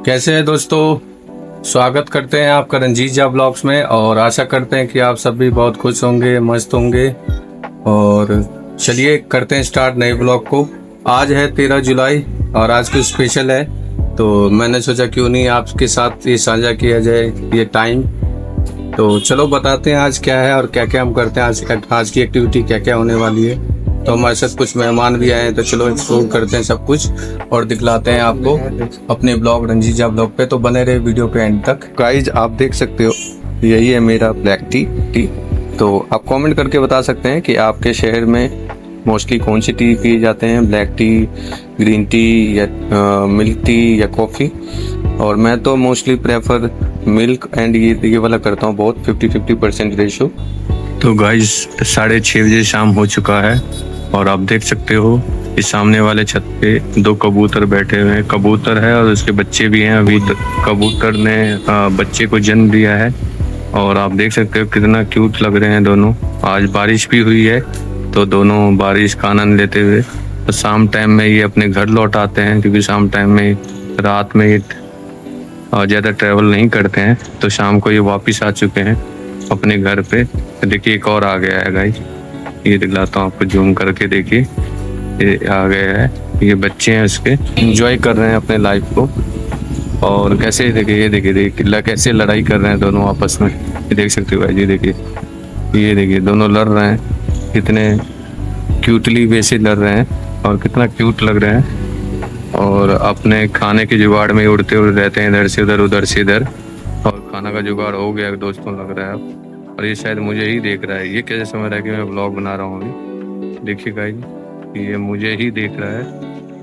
कैसे हैं दोस्तों। स्वागत करते हैं आपका रंजीत झा ब्लॉग्स में और आशा करते हैं कि आप सब भी बहुत खुश होंगे, मस्त होंगे। और चलिए करते हैं स्टार्ट नए ब्लॉग को। आज है 13 जुलाई और आज कुछ स्पेशल है, तो मैंने सोचा क्यों नहीं आपके साथ ये साझा किया जाए ये टाइम। तो चलो बताते हैं आज क्या है और क्या क्या हम करते हैं, आज की एक्टिविटी क्या क्या होने वाली है। तो हमारे साथ कुछ मेहमान भी आए हैं, तो चलो एक्सप्लोर करते हैं सब कुछ और दिखलाते हैं आपको अपने ब्लॉग रंजीत झा ब्लॉग पे। तो बने रहे वीडियो पे एंड तक। गाइज आप देख सकते हो यही है मेरा ब्लैक टी। तो आप कमेंट करके बता सकते हैं कि आपके शहर में मोस्टली कौन सी टी पिए जाते हैं, ब्लैक टी, ग्रीन टी या मिल्क टी या कॉफ़ी। और मैं तो मोस्टली प्रेफर मिल्क एंड ये वाला करता हूँ, बहुत 50-50% रेशो। तो गाइज 6:30 बजे शाम हो चुका है और आप देख सकते हो इस सामने वाले छत पे 2 कबूतर बैठे हुए हैं। कबूतर है और उसके बच्चे भी हैं। अभी कबूतर ने बच्चे को जन्म दिया है और आप देख सकते हो कितना क्यूट लग रहे हैं दोनों। आज बारिश भी हुई है तो दोनों बारिश का आनंद लेते हुए तो शाम टाइम में ये अपने घर लौट आते हैं, क्योंकि शाम टाइम में रात में ये ज़्यादा ट्रैवल नहीं करते हैं। तो शाम को ये वापस आ चुके हैं अपने घर पे। देखिए एक और आ गया है गाइस, ये दिखलाता हूँ आपको जूम करके। देखिए ये आ गया है, ये बच्चे हैं उसके, एंजॉय कर रहे हैं अपने लाइफ को। और कैसे देखिए, ये देखिए कैसे लड़ाई कर रहे हैं दोनों आपस में, ये देख सकते हो भाई। ये देखिए दोनों लड़ रहे हैं, कितने क्यूटली वैसे लड़ रहे हैं और कितना क्यूट लग रहे हैं। और अपने खाने के जुगाड़ में उड़ते हुए रहते हैं, इधर से उधर उधर से इधर। और खाना का जुगाड़ हो गया दोस्तों लग रहा है अब। और ये शायद मुझे ही देख रहा है, ये कैसे समझ रहा है कि मैं व्लॉग बना रहा हूँ अभी। देखिए गाइस ये मुझे ही देख रहा है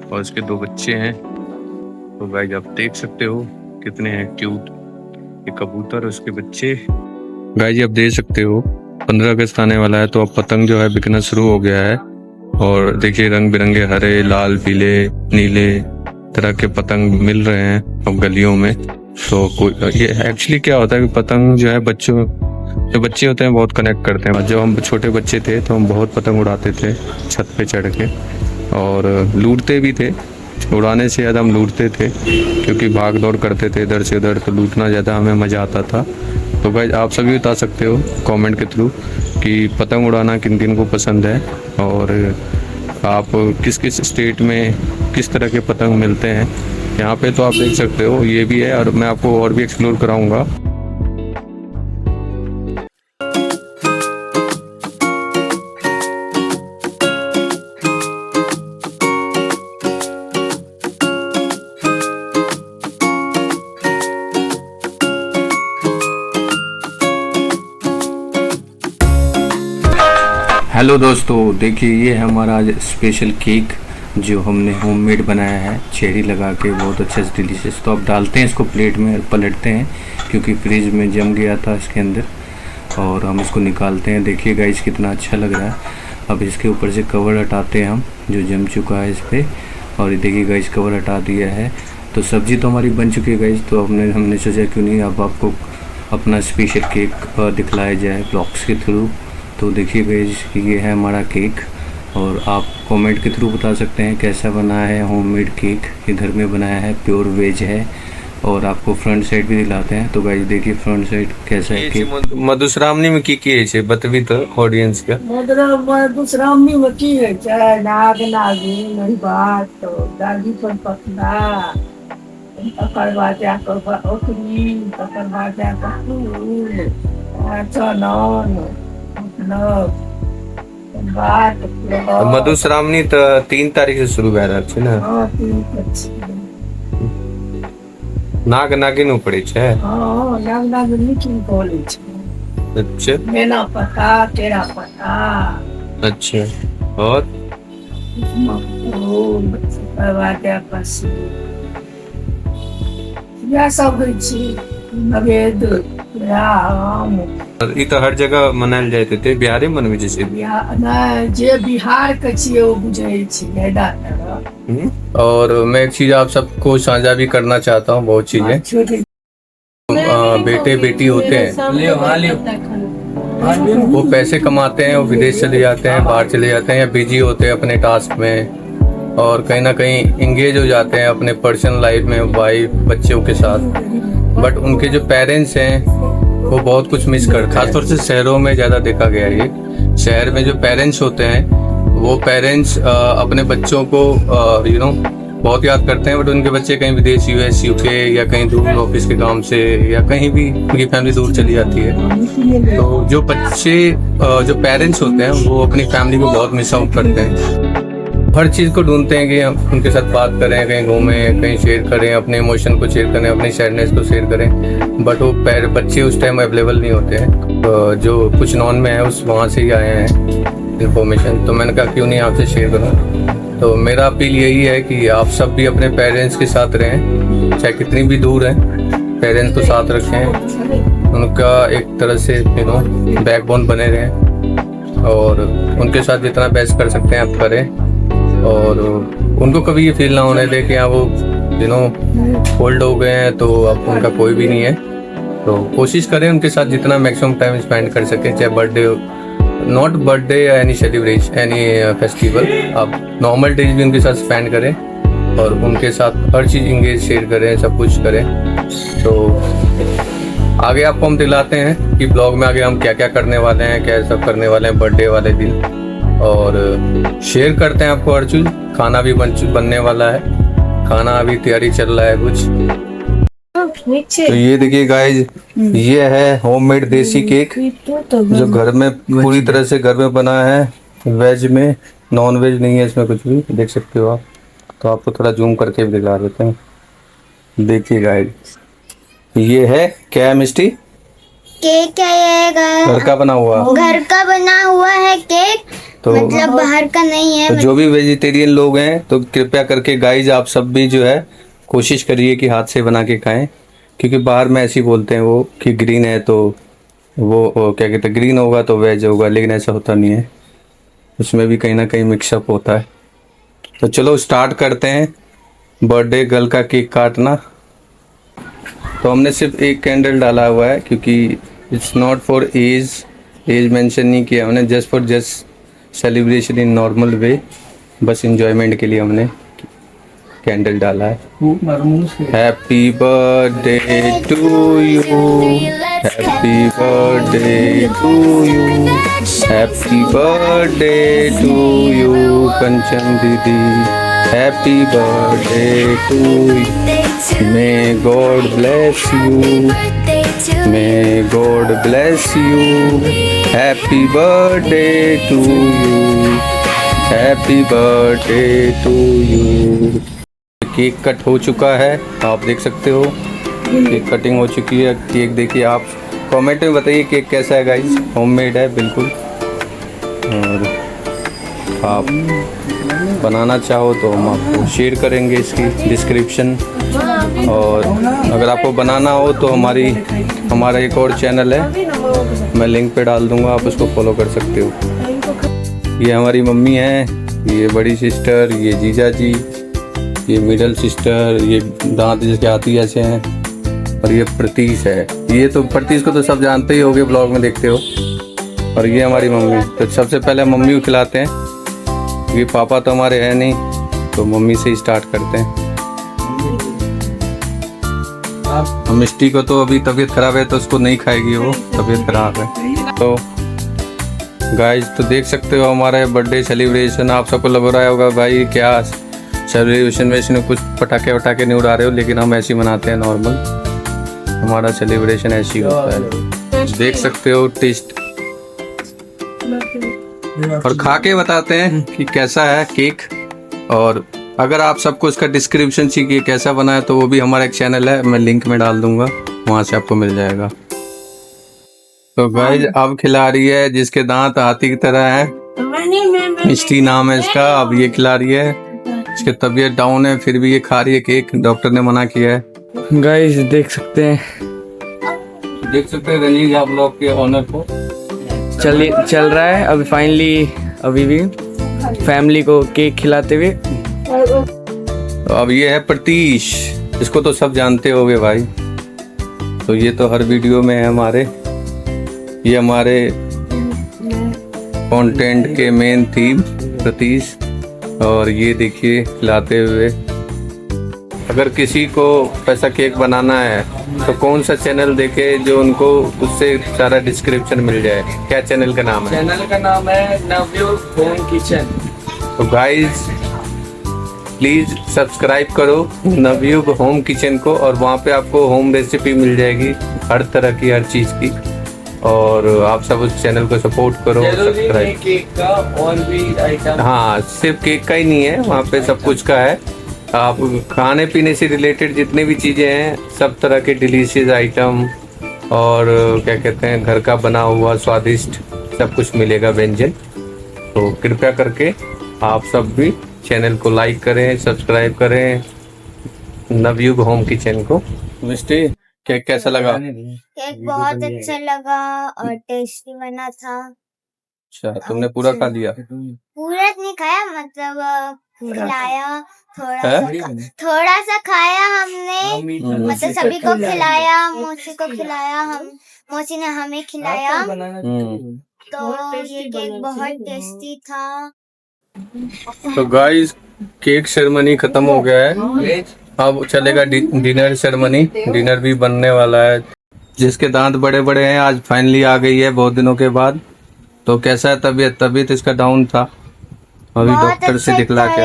और उसके 2 बच्चे हैं। तो गाइस आप देख सकते हो कितने हैं क्यूट ये कबूतर, उसके बच्चे। गाइस आप देख सकते हो 15 अगस्त आने वाला है, तो अब पतंग जो है बिकना शुरू हो गया है। और देखिए रंग बिरंगे हरे, लाल, पीले, नीले तरह के पतंग मिल रहे हैं अब गलियों में। तो ये एक्चुअली क्या होता है कि पतंग जो है जो बच्चे होते हैं बहुत कनेक्ट करते हैं। जब हम छोटे बच्चे थे तो हम बहुत पतंग उड़ाते थे छत पे चढ़ के, और लूटते भी थे। उड़ाने से ज़्यादा हम लूटते थे, क्योंकि भाग दौड़ करते थे इधर से उधर, तो लूटना ज़्यादा हमें मज़ा आता था। तो भाई आप सभी बता सकते हो कमेंट के थ्रू कि पतंग उड़ाना किन किन को पसंद है और आप किस किस स्टेट में किस तरह के पतंग मिलते हैं। यहाँ पे तो आप देख सकते हो ये भी है, और मैं आपको और भी एक्सप्लोर कराऊंगा। हेलो दोस्तों, देखिए ये है हमारा आज स्पेशल केक जो हमने होममेड बनाया है, चेरी लगा के, बहुत अच्छा डिलीशियस। तो अब डालते हैं इसको प्लेट में, पलटते हैं क्योंकि फ्रिज में जम गया था इसके अंदर, और हम इसको निकालते हैं। देखिए गाइस कितना अच्छा लग रहा है। अब इसके ऊपर से कवर हटाते हैं हम जो जम चुका है इस पर, और ये देखिए गाइस कवर हटा दिया है। तो सब्जी तो हमारी बन चुकी है गाइस, तो हमने सोचा क्यों नहीं अब आपको अपना स्पेशल केक दिखलाया जाए ब्लॉग्स के थ्रू। तो देखिए गाइस ये है हमारा केक, और आप कमेंट के थ्रू बता सकते हैं कैसा बना है। होममेड केक ये घर में बनाया है, प्योर वेज है। और आपको फ्रंट साइड भी दिलाते हैं। तो गाइस देखिए फ्रंट साइड कैसा है केक। मधुश्रावणी में की बतवी तो ऑडियंस का मधुश्रावणी में की है चाहे नाग नागिन नहीं बात तो दादी पर पकड़ा तकर बाद जाकर ओखरी, तकर बाद जाकर फूल, चनन, मधुश्रावणी तो 3 तारीख से शुरू भए रहल छै ने। हाँ 3 तारीख नाग नागिन पड़े छै। हाँ नाग नागिन की बोले छै। अच्छा मेना पता, तेरा पता। अच्छा और यह सब होइ छै नवेद राम। ई तो हर जगह मनायल जाइत थे, बिहारे में मनबै छै। जे बिहार के छियै वो बुझै छै ज्यादा तरह। और मैं एक चीज आप सबको साझा भी करना चाहता हूँ, बहुत चीजें। बेटे बेटी होते हैं, वो पैसे कमाते हैं, वो विदेश चले जाते हैं, बाहर चले जाते हैं या बिजी होते हैं अपने टास्क में, और कहीं ना कहीं इंगेज हो जाते हैं अपने पर्सनल लाइफ में, वाइफ बच्चों के साथ। बट उनके जो पेरेंट्स हैं वो बहुत कुछ मिस करते हैं। खासतौर से शहरों में ज़्यादा देखा गया है ये। शहर में जो पेरेंट्स होते हैं वो पेरेंट्स अपने बच्चों को बहुत याद करते हैं, बट उनके बच्चे कहीं विदेश, US, UK या कहीं दूर ऑफिस के काम से या कहीं भी उनकी फैमिली दूर चली जाती है। तो जो बच्चे जो पेरेंट्स होते हैं वो अपनी फैमिली को बहुत मिस आउट करते हैं। हर चीज़ को ढूंढते हैं कि हम उनके साथ बात करें, कहीं घूमें, कहीं शेयर करें, अपने इमोशन को शेयर करें, अपनी सैडनेस को शेयर करें। बट वो बच्चे उस टाइम अवेलेबल नहीं होते हैं। जो कुछ नॉन में है उस वहाँ से ही आए हैं इन्फॉर्मेशन, तो मैंने कहा क्यों नहीं आपसे शेयर करूँ। तो मेरा अपील यही है कि आप सब भी अपने पेरेंट्स के साथ रहें, चाहे कितनी भी दूर हैं, पेरेंट्स को साथ रखें, उनका एक तरह से बैकबोन बने रहें और उनके साथ जितना बेस्ट कर सकते हैं आप करें। और उनको कभी ये फील ना होने दें कि हाँ वो ओल्ड हो गए हैं तो अब उनका कोई भी नहीं है। तो कोशिश करें उनके साथ जितना मैक्सिमम टाइम स्पेंड कर सकें, चाहे बर्थडे, नॉट बर्थडे या एनी सेलिब्रेशन, एनी फेस्टिवल, आप नॉर्मल डेज भी उनके साथ स्पेंड करें और उनके साथ हर चीज़ इंगेज शेयर करें, सब कुछ करें। तो आगे आपको हम दिलाते हैं कि ब्लॉग में आगे हम क्या क्या करने वाले हैं, क्या सब करने वाले हैं बर्थडे वाले दिन, और शेयर करते हैं आपको हर चीज़। खाना भी बनने वाला है, खाना अभी तैयारी चल रहा है कुछ। तो ये देखिए गाइज, ये है होममेड देसी केक जो घर में पूरी तरह से घर में बना है, वेज में, नॉन वेज नहीं है इसमें कुछ भी, देख सकते हो आप। तो आपको थोड़ा जूम करके भी दिखा देते हैं। देखिए गाइज, ये है क्या है मिस्टी? केक है, घर का बना हुआ है केक। तो मतलब बाहर का नहीं है। तो जो भी वेजिटेरियन लोग हैं तो कृपया करके गाइज आप सब भी जो है कोशिश करिए कि हाथ से बना के खाएं, क्योंकि बाहर में ऐसे ही बोलते हैं वो कि ग्रीन है तो वो क्या कहते हैं, ग्रीन होगा तो वेज होगा, लेकिन ऐसा होता नहीं है, उसमें भी कहीं ना कहीं मिक्सअप होता है। तो चलो स्टार्ट करते हैं बर्थडे गर्ल का केक काटना। तो हमने सिर्फ एक कैंडल डाला हुआ है क्योंकि it's not for age mention नहीं किया हमने, just celebration in normal way, बस इंजॉयमेंट के लिए हमने कैंडल डाला है। Happy birthday to you, happy birthday to you, happy birthday to you Kanchan दीदी, happy birthday to you, may God bless you, may God bless you, happy birthday to you, happy birthday to you. Cake cut हो चुका है, आप देख सकते हो cake cutting हो चुकी है। केक देखिए, आप कमेंट में बताइए केक कैसा है गाइस, होममेड है बिल्कुल। और आप बनाना चाहो तो हम आपको शेयर करेंगे इसकी डिस्क्रिप्शन, और अगर आपको बनाना हो तो हमारा एक और चैनल है, मैं लिंक पे डाल दूंगा, आप उसको फॉलो कर सकते हो। ये हमारी मम्मी है, ये बड़ी सिस्टर, ये जीजा जी, ये मिडल सिस्टर, ये दांत जिसके आती ऐसे हैं, और ये प्रतीश है। ये तो प्रतीश को तो सब जानते ही होंगे, ब्लॉग में देखते हो। और ये हमारी मम्मी। तो सबसे पहले मम्मी को खिलाते हैं, ये पापा तो हमारे हैं नहीं, तो मम्मी से ही स्टार्ट करते हैं। मिष्टी को तो अभी तबीयत खराब है तो उसको नहीं खाएगी, वो तबीयत खराब है। तो गाइस, तो देख सकते हो हमारा बर्थडे सेलिब्रेशन। आप सबको लग रहा होगा भाई क्या सेलिब्रेशन में इसने कुछ पटाखे वटाखे नहीं उड़ा रहे हो, लेकिन हम ऐसे ही मनाते हैं नॉर्मल, हमारा सेलिब्रेशन ऐसे ही होता है। देख सकते हो टेस्ट, और खा के बताते हैं कि कैसा है केक। और अगर आप सबको इसका डिस्क्रिप्शन चाहिए कैसा बना है तो वो भी हमारा एक चैनल है, मैं लिंक में डाल दूंगा, वहां से आपको मिल जाएगा। तो गाइस, अब खिला रही है जिसके दांत हाथी की तरह है, मिष्टी नाम है इसका। अब ये खिला रही है, इसकी तबीयत डाउन है फिर भी ये खा रही है केक, डॉक्टर ने मना किया है। गाइस देख सकते हैं रंजीत आप लोग के ऑनर को चल रहा है अभी फाइनली, अभी भी फैमिली को केक खिलाते हुए। तो अब ये है प्रतीश, इसको तो सब जानते होगे भाई, तो ये तो हर वीडियो में है हमारे, ये हमारे कंटेंट के मेन थीम प्रतीश। और ये देखिए खिलाते हुए। अगर किसी को ऐसा केक बनाना है तो कौन सा चैनल देखे जो उनको उससे सारा डिस्क्रिप्शन मिल जाए? क्या चैनल का नाम है? चैनल का नाम है नवयुग होम किचन। तो गाइस प्लीज सब्सक्राइब करो नवयुग होम किचन को, और वहाँ पे आपको होम रेसिपी मिल जाएगी हर तरह की, हर चीज़ की। और आप सब उस चैनल को सपोर्ट करो, सब्सक्राइब। केक का और भी आइटम, हाँ, सिर्फ केक का ही नहीं है, वहाँ पे सब कुछ का है। आप खाने पीने से रिलेटेड जितने भी चीज़ें हैं, सब तरह के डिलीशियस आइटम और क्या कहते हैं घर का बना हुआ स्वादिष्ट सब कुछ मिलेगा व्यंजन। तो कृपया करके आप सब भी चैनल को लाइक करें, सब्सक्राइब करें नवयुग होम किचन को। मिस्टी, केक कैसा लगा? केक बहुत अच्छा लगा और टेस्टी बना था। अच्छा, तुमने पूरा खा लिया? पूरा नहीं खाया, मतलब खिलाया है? थोड़ा सा खाया हमने, मतलब सभी को खिलाया, मौसी को खिलाया, हम मौसी ने हमें खिलाया। तो ये केक बहुत टेस्टी था। तो गाइस केक सेरेमनी खत्म हो गया है, अब चलेगा डिनर सेरेमनी। डिनर भी बनने वाला है। जिसके दांत बड़े बड़े हैं आज फाइनली आ गई है बहुत दिनों के बाद। तो कैसा है तबीयत? तबीयत इसका डाउन था, अभी डॉक्टर से दिखला के।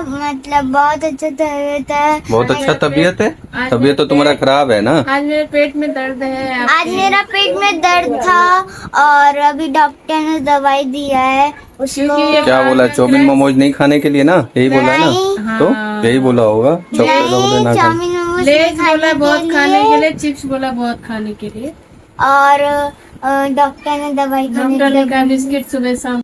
मतलब बहुत अच्छा तबीयत है। बहुत अच्छा तबीयत है? तबीयत तो तुम्हारा खराब है ना? आज मेरे पेट में दर्द है। आज मेरा पेट में दर्द था और अभी डॉक्टर ने दवाई दिया है उसको। क्या बोला? चाउमीन मोमोज नहीं खाने के लिए ना, यही बोला है ना? तो यही बोला होगा, चॉकलेट ना खाने। लेज बोला बहुत खाने के लिए, चिप्स बोला बहुत खाने के लिए, और डॉक्टर ने दवाई डॉक्टर ने कहा बिस्किट सुबह शाम